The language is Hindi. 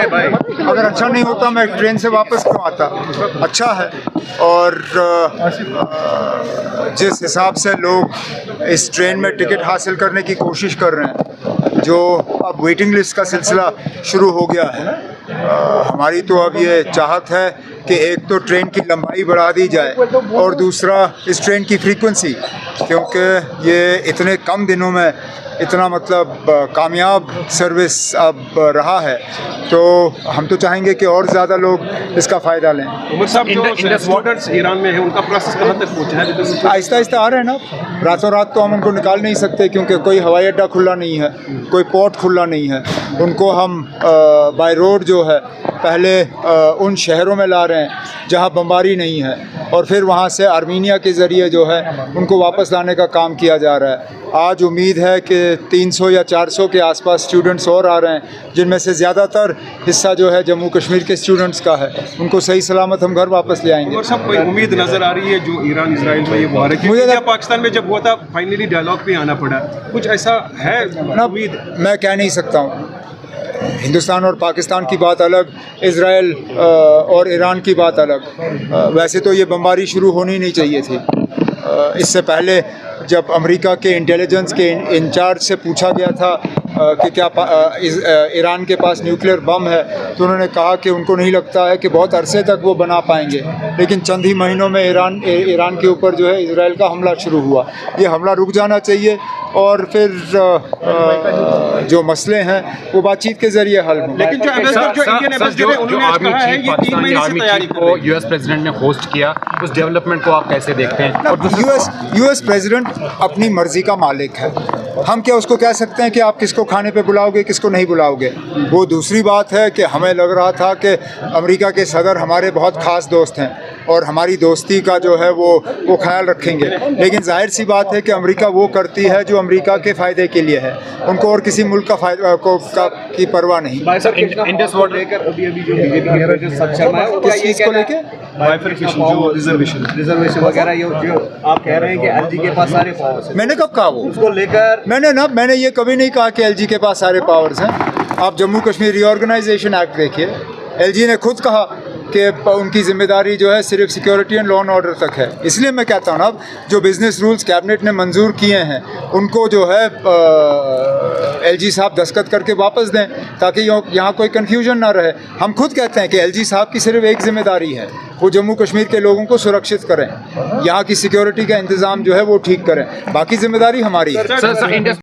अगर अच्छा नहीं होता मैं ट्रेन से वापस क्यों आता। अच्छा है। और जिस हिसाब से लोग इस ट्रेन में टिकट हासिल करने की कोशिश कर रहे हैं, जो अब वेटिंग लिस्ट का सिलसिला शुरू हो गया है, हमारी तो अब ये चाहत है कि एक तो ट्रेन की लंबाई बढ़ा दी जाए और दूसरा इस ट्रेन की फ्रीक्वेंसी, क्योंकि ये इतने कम दिनों में इतना मतलब कामयाब सर्विस अब रहा है, तो हम तो चाहेंगे कि और ज़्यादा लोग इसका फ़ायदा लें। उमर साहब, जो स्टूडेंट्स ईरान में हैं उनका प्रोसेस कहाँ तक पहुँचा है? आहिस्ता आहिस्ता आ रहे हैं ना। रातों रात तो हम उनको निकाल नहीं सकते, क्योंकि कोई हवाई अड्डा खुला नहीं है, कोई पोर्ट खुला नहीं है। उनको हम बाय रोड जो है पहले उन शहरों में ला रहे हैं जहां बमबारी नहीं है, और फिर वहां से आर्मीनिया के ज़रिए जो है उनको वापस लाने का काम किया जा रहा है। आज उम्मीद है कि 300 या 400 के आसपास स्टूडेंट्स और आ रहे हैं, जिनमें से ज़्यादातर हिस्सा जो है जम्मू कश्मीर के स्टूडेंट्स का है। उनको सही सलामत हम घर वापस ले आएंगे। और सब कोई उम्मीद नज़र आ रही है जो ईरान इजराइल में ये वार है, मुझे पाकिस्तान में जब हुआ था फाइनली डायलॉग पे आना पड़ा, कुछ ऐसा है ना? उम्मीद मैं कह नहीं सकता हूँ। हिंदुस्तान और पाकिस्तान की बात अलग, इज़राइल और ईरान की बात अलग। वैसे तो ये बमबारी शुरू होनी नहीं चाहिए थी। इससे पहले जब अमेरिका के इंटेलिजेंस के इंचार्ज से पूछा गया था कि क्या ईरान के पास न्यूक्लियर बम है, तो उन्होंने कहा कि उनको नहीं लगता है कि बहुत अरसे तक वो बना पाएंगे। लेकिन चंद ही महीनों में ईरान के ऊपर जो है इजराइल का हमला शुरू हुआ। ये हमला रुक जाना चाहिए और फिर जो मसले हैं वो बातचीत के जरिए हल हों। लेकिन जो इंडियन एम्बेसडर है उन्होंने आज कहा है ये 3 महीने से तैयारी को यूएस प्रेसिडेंट ने होस्ट किया, उस डेवलपमेंट को आप कैसे देखते हैं? और यूएस प्रेसिडेंट अपनी मर्जी का मालिक है। हम क्या उसको कह सकते हैं कि आप किसको खाने पे बुलाओगे, किसको नहीं बुलाओगे? वो दूसरी बात है कि हमें लग रहा था कि अमेरिका के सदर हमारे बहुत ख़ास दोस्त हैं और हमारी दोस्ती का जो है वो ख्याल रखेंगे। लेकिन जाहिर सी बात है कि अमेरिका वो करती है जो अमेरिका के फ़ायदे के लिए है, उनको और किसी मुल्क का फ़ायदा की परवाह नहीं। किस चीज़ को लेके रिजर्वेशन वगैरह जो आप कह रहे हैं कि एलजी के पास सारे पावर्स हैं, मैंने कब कहा? वो उसको लेकर मैंने ये कभी नहीं कहा कि एलजी के पास सारे पावर्स हैं। आप जम्मू कश्मीर रीऑर्गेनाइजेशन एक्ट देखिए, एलजी ने खुद कहा कि उनकी जिम्मेदारी जो है सिर्फ security and law and order तक है। इसलिए मैं कहता हूँ ना, जो बिज़नेस रूल्स कैबिनेट ने मंजूर किए हैं उनको जो है एलजी साहब दस्तखत करके वापस दें, ताकि यहाँ कोई कन्फ्यूजन ना रहे। हम खुद कहते हैं कि एलजी साहब की सिर्फ एक जिम्मेदारी है, वो जम्मू कश्मीर के लोगों को सुरक्षित करें, यहाँ की सिक्योरिटी का इंतज़ाम जो है वो ठीक करें, बाकी जिम्मेदारी हमारी है।